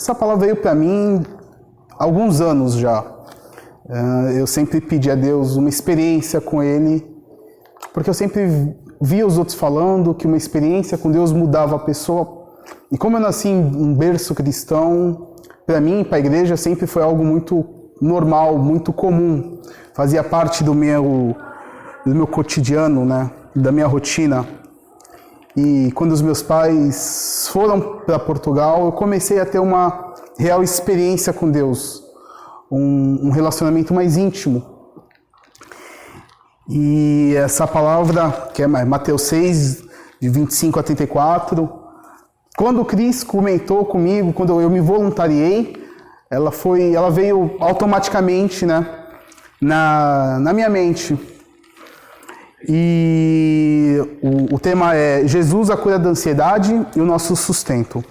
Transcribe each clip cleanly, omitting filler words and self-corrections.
essa palavra veio para mim há alguns anos já. Eu sempre pedi a Deus uma experiência com Ele, porque eu sempre via os outros falando que uma experiência com Deus mudava a pessoa. E como eu nasci em um berço cristão, para mim, para a igreja, sempre foi algo muito normal, muito comum. Fazia parte do meu cotidiano, né? Da minha rotina. E quando os meus pais foram para Portugal, eu comecei a ter uma real experiência com Deus. Um relacionamento mais íntimo. E essa palavra, que é Mateus 6, de 25 a 34, quando o Cris comentou comigo, quando eu me voluntariei, ela veio automaticamente, né, na minha mente. E o tema é Jesus, a cura da ansiedade e o nosso sustento.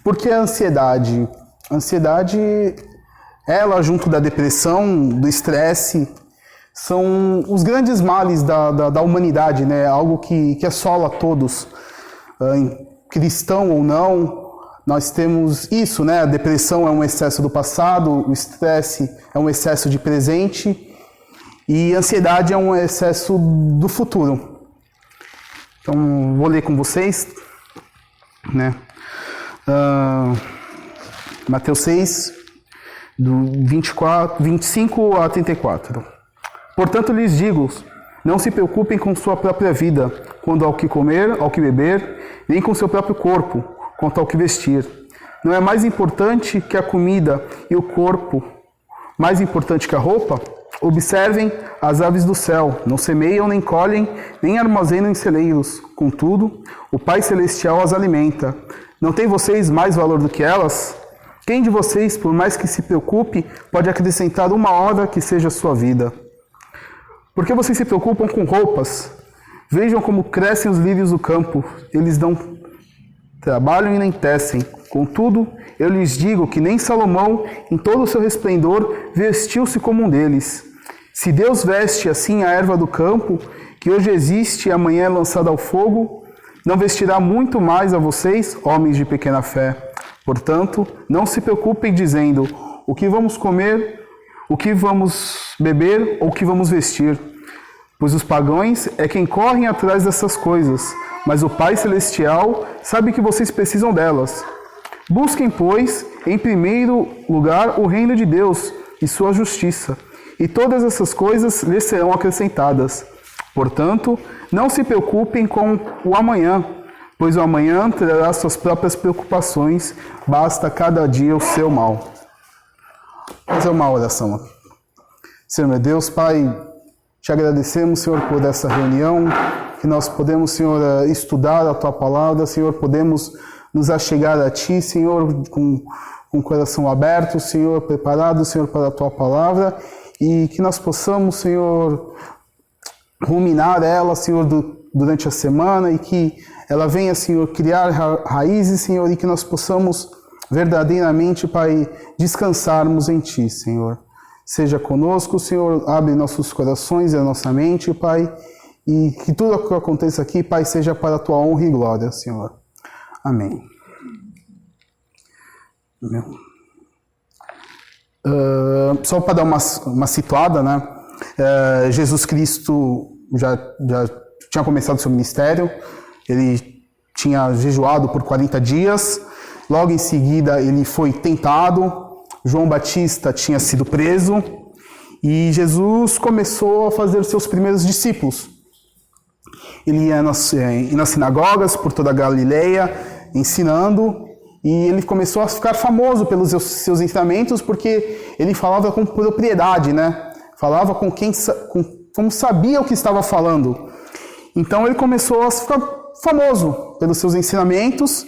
Por que a ansiedade? A ansiedade, ela junto da depressão, do estresse, são os grandes males da humanidade, né? Algo que assola todos, cristão ou não. Nós temos isso, né? A depressão é um excesso do passado, o estresse é um excesso de presente e a ansiedade é um excesso do futuro. Então, vou ler com vocês, né? Mateus 6, do 25 a 34. Portanto, lhes digo, não se preocupem com sua própria vida, quanto ao que comer, ao que beber, nem com seu próprio corpo, quanto ao que vestir. Não é mais importante que a comida e o corpo, mais importante que a roupa? Observem as aves do céu, não semeiam, nem colhem, nem armazenam em celeiros. Contudo, o Pai Celestial as alimenta. Não tem vocês mais valor do que elas? Quem de vocês, por mais que se preocupe, pode acrescentar uma hora que seja a sua vida? Por que vocês se preocupam com roupas? Vejam como crescem os lírios do campo. Eles não trabalham e nem tecem. Contudo, eu lhes digo que nem Salomão, em todo o seu resplendor, vestiu-se como um deles. Se Deus veste assim a erva do campo, que hoje existe e amanhã é lançada ao fogo, não vestirá muito mais a vocês, homens de pequena fé. Portanto, não se preocupem dizendo o que vamos comer, o que vamos beber ou o que vamos vestir. Pois os pagãos é quem correm atrás dessas coisas, mas o Pai Celestial sabe que vocês precisam delas. Busquem, pois, em primeiro lugar o reino de Deus e sua justiça, e todas essas coisas lhes serão acrescentadas. Portanto, não se preocupem com o amanhã, pois o amanhã trará suas próprias preocupações, basta cada dia o seu mal. Vamos fazer uma oração. Senhor meu Deus, Pai, te agradecemos, Senhor, por essa reunião, que nós podemos, Senhor, estudar a Tua Palavra, Senhor, podemos nos achegar a Ti, Senhor, com o coração aberto, Senhor, preparado, Senhor, para a Tua Palavra, e que nós possamos, Senhor, ruminar ela, Senhor, durante a semana, e que ela venha, Senhor, criar raízes, Senhor, e que nós possamos verdadeiramente, Pai, descansarmos em Ti, Senhor. Seja conosco, Senhor, abre nossos corações e a nossa mente, Pai, e que tudo o que aconteça aqui, Pai, seja para a Tua honra e glória, Senhor. Amém. Só para dar uma situada, né? Jesus Cristo já tinha começado seu ministério, ele tinha jejuado por 40 dias, logo em seguida ele foi tentado, João Batista tinha sido preso e Jesus começou a fazer seus primeiros discípulos. Ele ia nas sinagogas por toda a Galileia, ensinando, e ele começou a ficar famoso pelos seus ensinamentos porque ele falava com propriedade, né? Falava como sabia o que estava falando. Então ele começou a ficar famoso pelos seus ensinamentos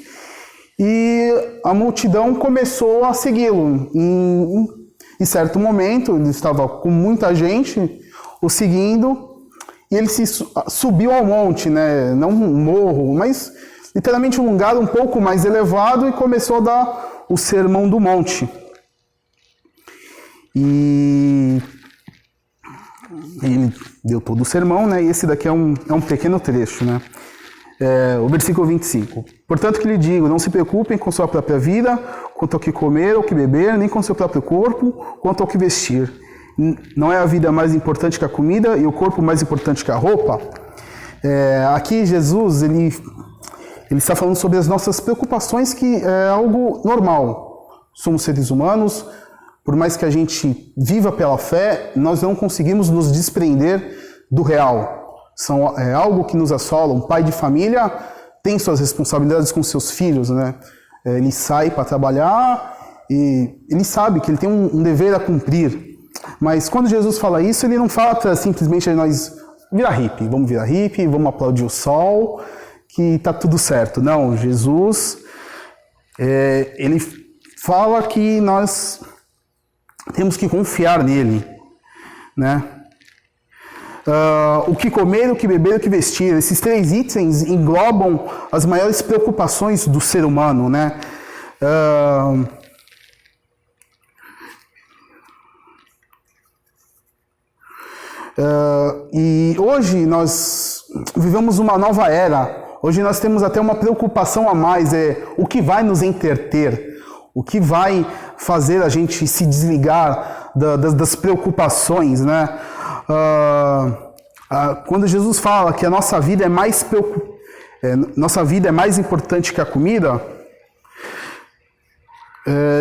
e a multidão começou a segui-lo. Em certo momento, ele estava com muita gente o seguindo e ele subiu ao monte, né? Não um morro, mas literalmente um lugar um pouco mais elevado e começou a dar o sermão do monte. E ele deu todo o sermão, né? E esse daqui é um pequeno trecho, né? O versículo 25. Portanto que lhe digo, não se preocupem com sua própria vida, quanto ao que comer ou que beber, nem com seu próprio corpo, quanto ao que vestir. Não é a vida mais importante que a comida e o corpo mais importante que a roupa? Aqui Jesus, ele está falando sobre as nossas preocupações, que é algo normal. Somos seres humanos, por mais que a gente viva pela fé, nós não conseguimos nos desprender do real. É algo que nos assola. Um pai de família tem suas responsabilidades com seus filhos, né? Ele sai para trabalhar e ele sabe que ele tem um dever a cumprir. Mas quando Jesus fala isso, ele não fala para simplesmente nós virar hippie, vamos aplaudir o sol, que tá tudo certo. Não, Jesus, ele fala que nós temos que confiar nele, né? O que comer, o que beber, o que vestir. Esses 3 itens englobam as maiores preocupações do ser humano, né? E hoje nós vivemos uma nova era. Hoje nós temos até uma preocupação a mais, o que vai nos entreter, o que vai fazer a gente se desligar das preocupações, né? Quando Jesus fala que a nossa vida é mais importante que a comida,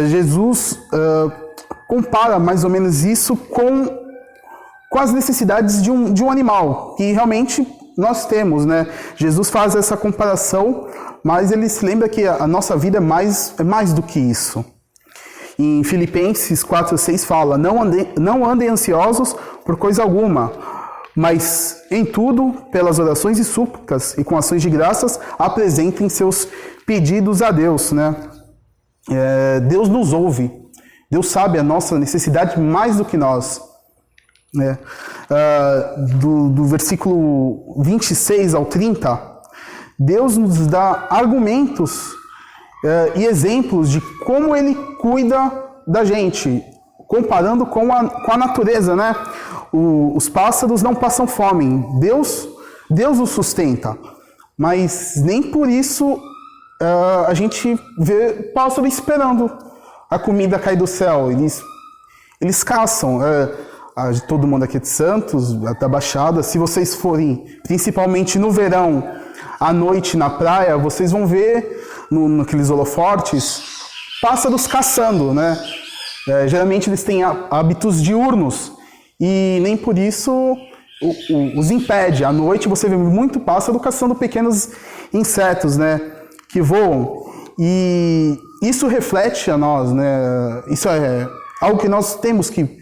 Jesus compara mais ou menos isso com as necessidades de um animal, que realmente nós temos, né? Jesus faz essa comparação, mas ele se lembra que a nossa vida é mais do que isso. Em Filipenses 4:6 fala, não andem ansiosos por coisa alguma, mas em tudo, pelas orações e súplicas e com ações de graças, apresentem seus pedidos a Deus, né? Deus nos ouve, Deus sabe a nossa necessidade mais do que nós. Do versículo 26 ao 30, Deus nos dá argumentos e exemplos de como Ele cuida da gente, comparando com a natureza, né? Os pássaros não passam fome, Deus os sustenta, mas nem por isso a gente vê pássaro esperando a comida cair do céu. Eles caçam. Todo mundo aqui de Santos, da Baixada, se vocês forem, principalmente no verão, à noite na praia, vocês vão ver naqueles holofortes pássaros caçando, né? Geralmente eles têm hábitos diurnos e nem por isso os impede. À noite você vê muito pássaro caçando pequenos insetos, né? Que voam. E isso reflete a nós, né? Isso é algo que nós temos que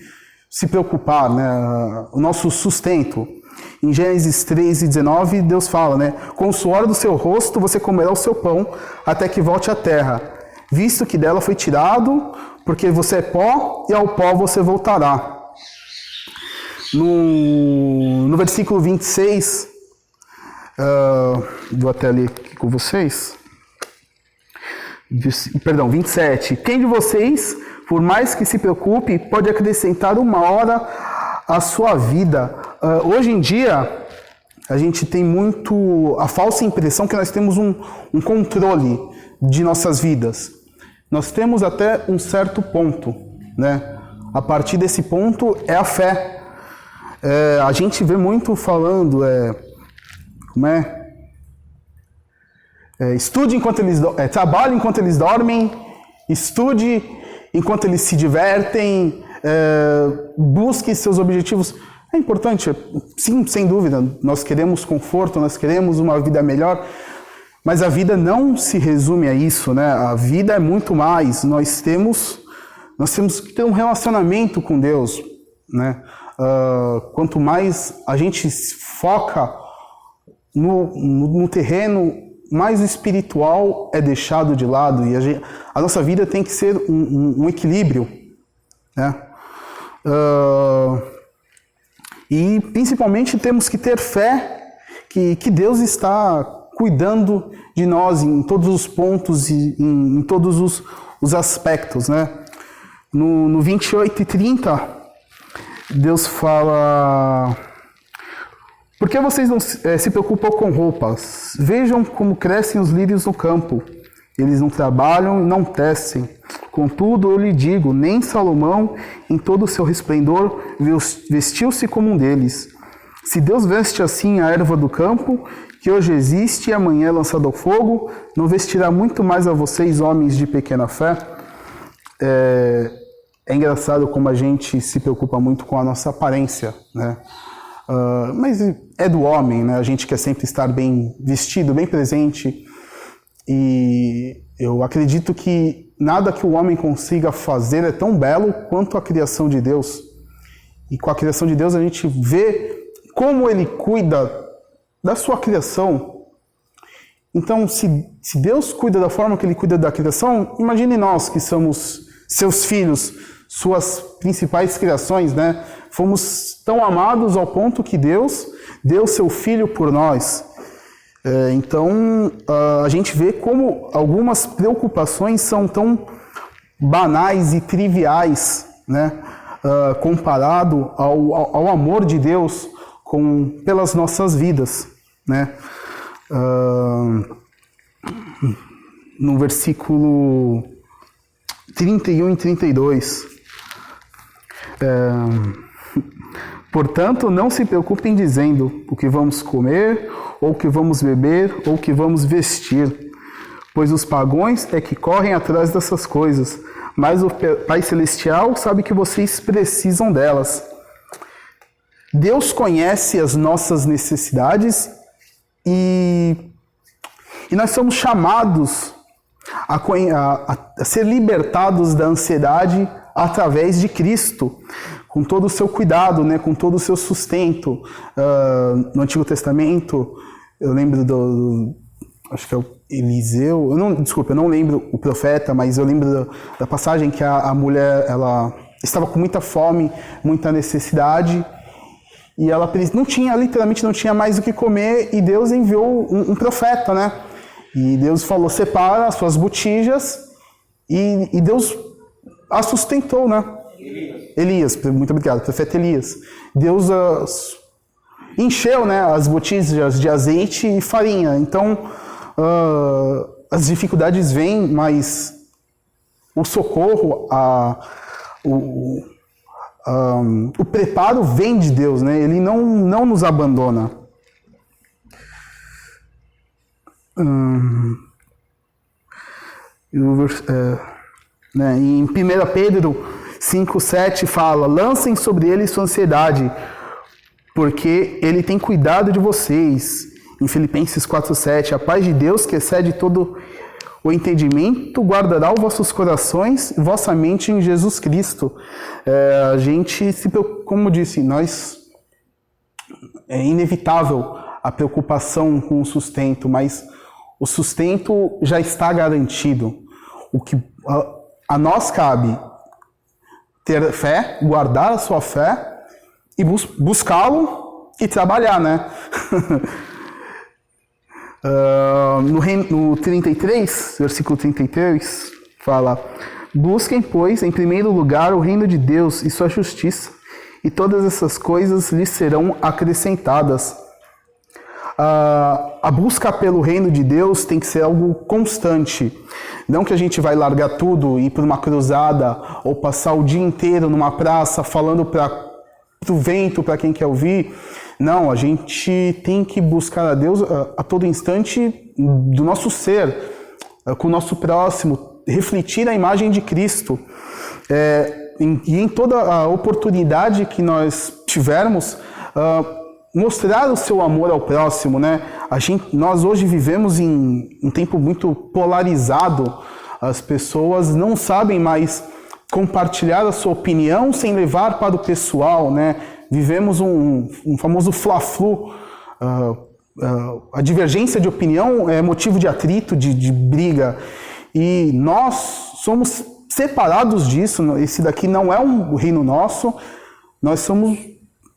se preocupar, né? O nosso sustento. Em Gênesis 3:19, Deus fala, né? Com o suor do seu rosto você comerá o seu pão até que volte à terra, visto que dela foi tirado, porque você é pó e ao pó você voltará. No versículo 26, vou até ler aqui com vocês. Perdão, 27. Quem de vocês, por mais que se preocupe, pode acrescentar 1 hora à sua vida? Hoje em dia, a gente tem muito a falsa impressão que nós temos um controle de nossas vidas. Nós temos até um certo ponto, né? A partir desse ponto é a fé. A gente vê muito falando, estude enquanto eles trabalhe enquanto eles dormem, estude enquanto eles se divertem, busque seus objetivos. É importante, sim, sem dúvida, nós queremos conforto, nós queremos uma vida melhor, mas a vida não se resume a isso, né? A vida é muito mais, nós temos que ter um relacionamento com Deus, né? Quanto mais a gente foca no terreno, mais o espiritual é deixado de lado e a nossa vida tem que ser um equilíbrio, né? E principalmente temos que ter fé que Deus está cuidando de nós em todos os pontos e em todos os aspectos, né? No 28 e 30, Deus fala: Por que vocês não se preocupam com roupas? Vejam como crescem os lírios no campo. Eles não trabalham e não tecem. Contudo, eu lhe digo, nem Salomão, em todo o seu resplendor, vestiu-se como um deles. Se Deus veste assim a erva do campo, que hoje existe e amanhã é lançada ao fogo, não vestirá muito mais a vocês, homens de pequena fé? É engraçado como a gente se preocupa muito com a nossa aparência, né? Mas é do homem, né? A gente quer sempre estar bem vestido, bem presente. E eu acredito que nada que o homem consiga fazer é tão belo quanto a criação de Deus. E com a criação de Deus a gente vê como ele cuida da sua criação. Então, se Deus cuida da forma que ele cuida da criação, imagine nós que somos seus filhos, suas principais criações, né? Fomos tão amados ao ponto que Deus deu seu Filho por nós. Então, a gente vê como algumas preocupações são tão banais e triviais, né? Comparado ao amor de Deus pelas nossas vidas, né? No versículo 31 e 32. Portanto, não se preocupem dizendo o que vamos comer, ou o que vamos beber, ou o que vamos vestir, pois os pagãos é que correm atrás dessas coisas, mas o Pai Celestial sabe que vocês precisam delas. Deus conhece as nossas necessidades e nós somos chamados a ser libertados da ansiedade através de Cristo, com todo o seu cuidado, né, com todo o seu sustento. No Antigo Testamento, eu lembro acho que é o Eliseu, eu não lembro o profeta, mas eu lembro da passagem que a mulher, ela estava com muita fome, muita necessidade, e ela literalmente não tinha mais o que comer, e Deus enviou um profeta, né? E Deus falou, separa as suas botijas, e Deus a sustentou, né? Elias, muito obrigado, profeta Elias. Deus encheu, né, as botijas de azeite e farinha. Então, as dificuldades vêm, mas o socorro, o preparo vem de Deus, né? Ele não nos abandona. Né, em 1 Pedro 5,7 fala, lancem sobre ele sua ansiedade, porque ele tem cuidado de vocês. Em Filipenses 4,7, a paz de Deus, que excede todo o entendimento, guardará os vossos corações e vossa mente em Jesus Cristo. A gente, como eu disse, é inevitável a preocupação com o sustento, mas o sustento já está garantido. O que a nós cabe ter fé, guardar a sua fé e buscá-lo e trabalhar, né? No 33, versículo 33, fala: busquem, pois, em primeiro lugar o reino de Deus e sua justiça, e todas essas coisas lhes serão acrescentadas. A busca pelo reino de Deus tem que ser algo constante. Não que a gente vai largar tudo, ir para uma cruzada ou passar o dia inteiro numa praça falando para o vento, para quem quer ouvir. Não, a gente tem que buscar a Deus a todo instante do nosso ser, com o nosso próximo, refletir a imagem de Cristo. E em toda a oportunidade que nós tivermos, mostrar o seu amor ao próximo, né? Nós hoje vivemos em um tempo muito polarizado. As pessoas não sabem mais compartilhar a sua opinião sem levar para o pessoal, né? Vivemos um famoso fla-flu. A divergência de opinião é motivo de atrito, de briga. E nós somos separados disso. Esse daqui não é um reino nosso. Nós somos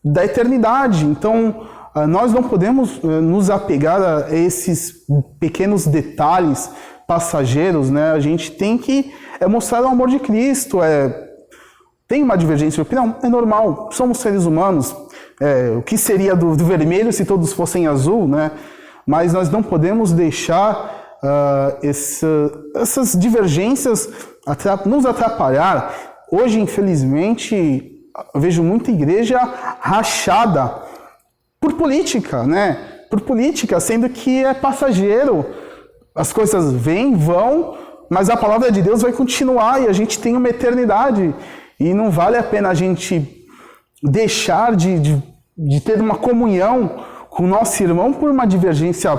da eternidade. Então, nós não podemos nos apegar a esses pequenos detalhes passageiros, né? A gente tem que mostrar o amor de Cristo. Tem uma divergência de opinião? É normal. Somos seres humanos. o que seria do vermelho se todos fossem azul, né? Mas nós não podemos deixar essas divergências nos atrapalhar. Hoje, infelizmente, eu vejo muita igreja rachada por política, né? Por política, sendo que é passageiro. As coisas vêm, vão, mas a palavra de Deus vai continuar e a gente tem uma eternidade. E não vale a pena a gente deixar de ter uma comunhão com o nosso irmão por uma divergência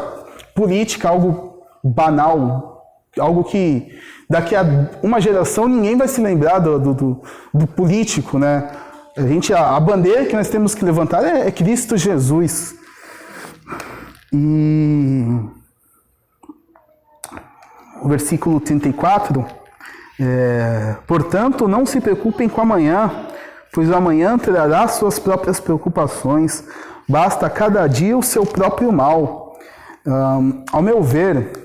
política, algo banal, algo que daqui a uma geração ninguém vai se lembrar do político, né? A bandeira que nós temos que levantar é Cristo Jesus. E o versículo 34, portanto, não se preocupem com amanhã, pois o amanhã trará suas próprias preocupações, basta cada dia o seu próprio mal. Ao meu ver,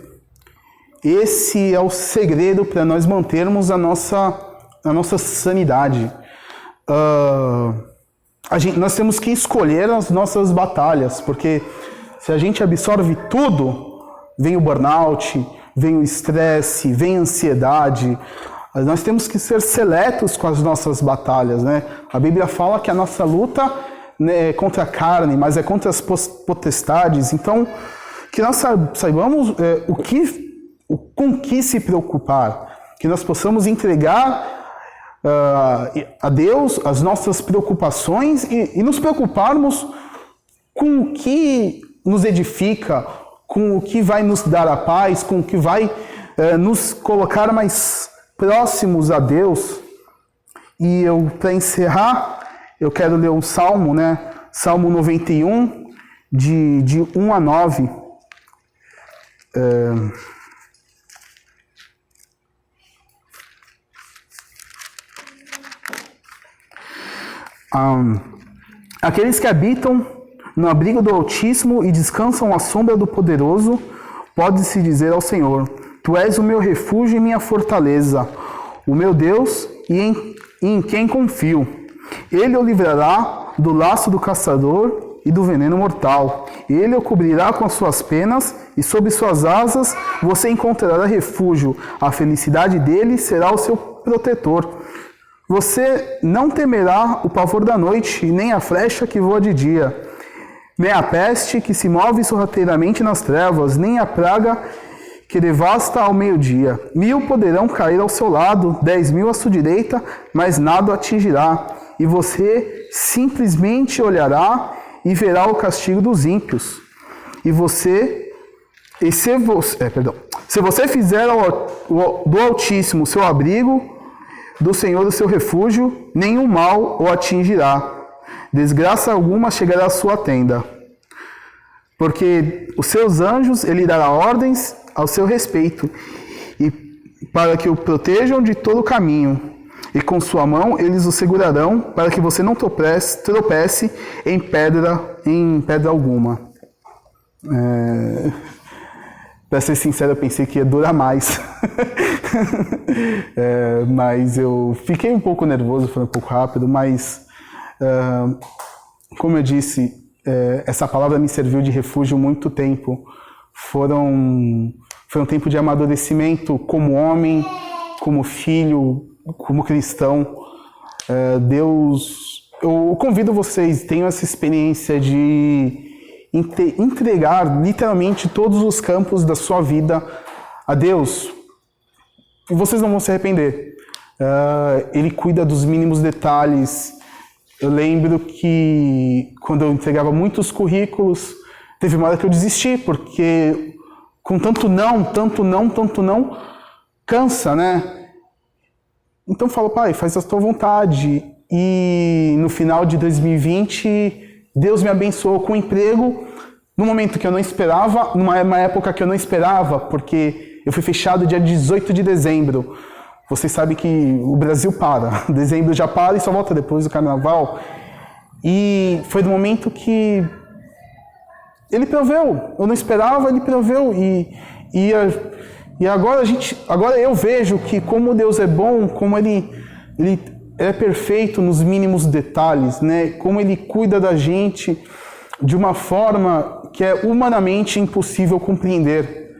esse é o segredo para nós mantermos a nossa sanidade. Nós temos que escolher as nossas batalhas, porque se a gente absorve tudo, vem o burnout, vem o estresse, vem a ansiedade. Nós temos que ser seletos com as nossas batalhas, né? A Bíblia fala que a nossa luta é contra a carne, mas é contra as potestades. Então, que nós saibamos com que se preocupar, que nós possamos entregar a Deus as nossas preocupações e nos preocuparmos com o que nos edifica, com o que vai nos dar a paz, com o que vai nos colocar mais próximos a Deus. E para encerrar, eu quero ler um salmo, né? Salmo 91, de 1 a 9. Aqueles que habitam no abrigo do Altíssimo e descansam à sombra do Poderoso, pode-se dizer ao Senhor: Tu és o meu refúgio e minha fortaleza, o meu Deus e em quem confio. Ele o livrará do laço do caçador e do veneno mortal. Ele o cobrirá com as suas penas e sob suas asas você encontrará refúgio. A felicidade dele será o seu protetor. Você não temerá o pavor da noite, nem a flecha que voa de dia, nem a peste que se move sorrateiramente nas trevas, nem a praga que devasta ao meio-dia. 1000 poderão cair ao seu lado, 10.000 à sua direita, mas nada o atingirá. E você simplesmente olhará e verá o castigo dos ímpios. Se você fizer do Altíssimo o seu abrigo, do Senhor o seu refúgio, nenhum mal o atingirá. Desgraça alguma chegará à sua tenda. Porque os seus anjos ele dará ordens ao seu respeito, e para que o protejam de todo o caminho. E com sua mão eles o segurarão, para que você não tropece em pedra alguma. Para ser sincero, eu pensei que ia durar mais. Mas eu fiquei um pouco nervoso, foi um pouco rápido, mas como eu disse, essa palavra me serviu de refúgio muito tempo. Foi um tempo de amadurecimento como homem, como filho, como cristão. Eu convido vocês, tenham essa experiência de entregar literalmente todos os campos da sua vida a Deus. E vocês não vão se arrepender. Ele cuida dos mínimos detalhes. Eu lembro que quando eu entregava muitos currículos, teve uma hora que eu desisti, porque com tanto não, cansa, né? Então eu falo: Pai, faz a tua vontade. E no final de 2020, Deus me abençoou com um emprego no momento que eu não esperava, numa época que eu não esperava, porque eu fui fechado dia 18 de dezembro. Vocês sabem que o Brasil para. Dezembro já para e só volta depois do carnaval. E foi no momento que ele proveu. Eu não esperava, ele proveu. E agora eu vejo que como Deus é bom, como ele é perfeito nos mínimos detalhes, né? Como Ele cuida da gente de uma forma que é humanamente impossível compreender.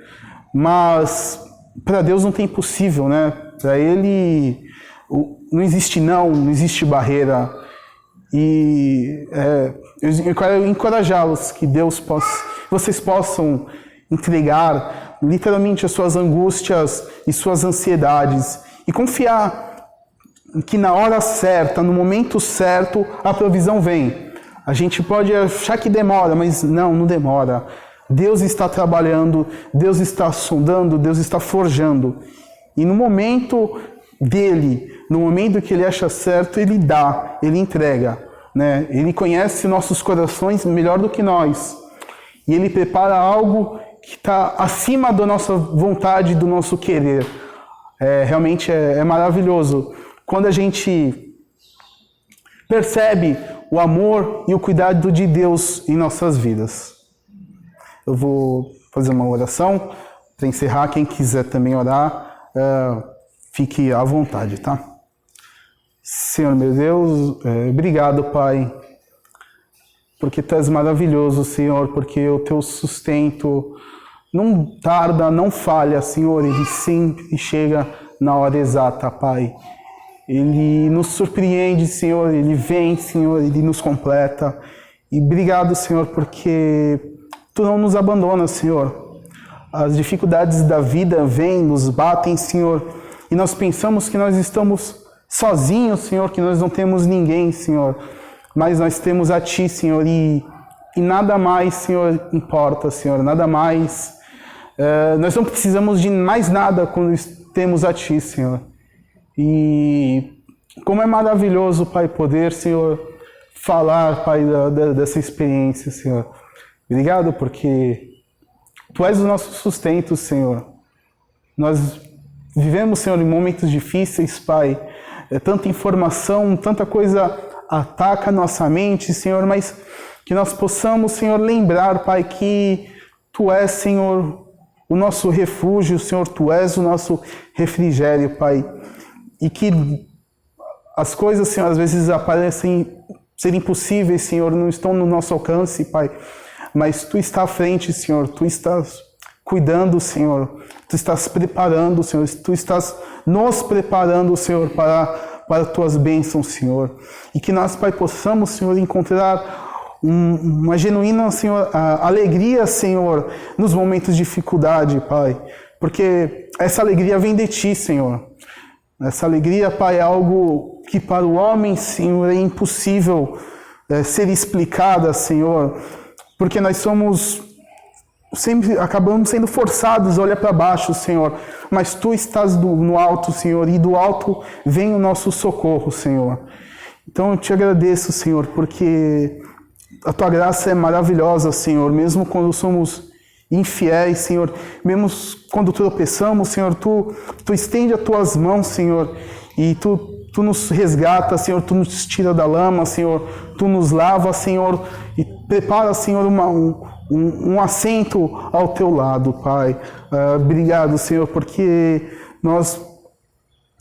Mas para Deus não tem impossível, né? Para Ele não existe não existe barreira. E eu quero encorajá-los que vocês possam entregar literalmente as suas angústias e suas ansiedades e confiar que na hora certa, no momento certo, a provisão vem. A gente pode achar que demora, mas não demora. Deus está trabalhando, Deus está sondando, Deus está forjando. E no momento dele, no momento que ele acha certo, ele dá, ele entrega, né? Ele conhece nossos corações melhor do que nós. E ele prepara algo que está acima da nossa vontade, do nosso querer. Realmente é maravilhoso. Quando a gente percebe o amor e o cuidado de Deus em nossas vidas. Eu vou fazer uma oração para encerrar. Quem quiser também orar, fique à vontade, tá? Senhor meu Deus, obrigado, Pai, porque Tu és maravilhoso, Senhor, porque o Teu sustento não tarda, não falha, Senhor, Ele sempre chega na hora exata, Pai. Ele nos surpreende, Senhor, Ele vem, Senhor, Ele nos completa. E obrigado, Senhor, porque Tu não nos abandonas, Senhor. As dificuldades da vida vêm, nos batem, Senhor, e nós pensamos que nós estamos sozinhos, Senhor, que nós não temos ninguém, Senhor. Mas nós temos a Ti, Senhor, e nada mais, Senhor, importa, Senhor, nada mais. Nós não precisamos de mais nada quando temos a Ti, Senhor. E como é maravilhoso, Pai, poder, Senhor, falar, Pai, dessa experiência, Senhor. Obrigado porque Tu és o nosso sustento, Senhor. Nós vivemos, Senhor, em momentos difíceis, Pai. Tanta informação, tanta coisa ataca a nossa mente, Senhor, mas que nós possamos, Senhor, lembrar, Pai, que Tu és, Senhor, o nosso refúgio, Senhor, Tu és o nosso refrigério, Pai. E que as coisas, Senhor, às vezes aparecem ser impossíveis, Senhor, não estão no nosso alcance, Pai. Mas Tu está à frente, Senhor, Tu estás cuidando, Senhor. Tu estás preparando, Senhor. Tu estás nos preparando, Senhor, para Tuas bênçãos, Senhor. E que nós, Pai, possamos, Senhor, encontrar uma genuína, Senhor, alegria, Senhor, nos momentos de dificuldade, Pai. Porque essa alegria vem de Ti, Senhor. Essa alegria, Pai, é algo que para o homem, Senhor, é impossível ser explicada, Senhor. Porque nós sempre acabamos sendo forçados a olhar para baixo, Senhor. Mas Tu estás no alto, Senhor, e do alto vem o nosso socorro, Senhor. Então eu Te agradeço, Senhor, porque a Tua graça é maravilhosa, Senhor. Mesmo quando somos infiéis, Senhor, mesmo quando tropeçamos, Senhor, Tu estende as Tuas mãos, Senhor, e Tu nos resgata, Senhor, Tu nos tira da lama, Senhor, Tu nos lava, Senhor, e prepara, Senhor, um assento ao Teu lado, Pai. Obrigado, Senhor, porque nós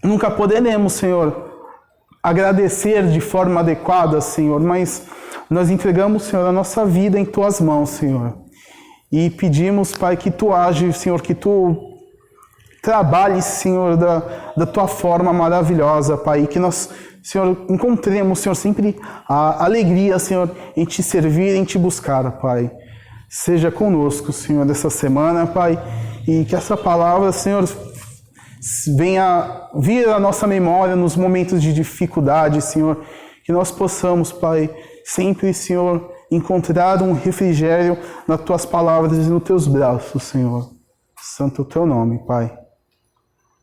nunca poderemos, Senhor, agradecer de forma adequada, Senhor, mas nós entregamos, Senhor, a nossa vida em Tuas mãos, Senhor. E pedimos, Pai, que Tu age, Senhor, que Tu trabalhes, Senhor, da Tua forma maravilhosa, Pai, e que nós, Senhor, encontremos, Senhor, sempre a alegria, Senhor, em Te servir, em Te buscar, Pai. Seja conosco, Senhor, dessa semana, Pai, e que essa palavra, Senhor, venha vir à nossa memória nos momentos de dificuldade, Senhor, que nós possamos, Pai, sempre, Senhor, encontrar um refrigério nas Tuas palavras e nos Teus braços, Senhor. Santo é o Teu nome, Pai.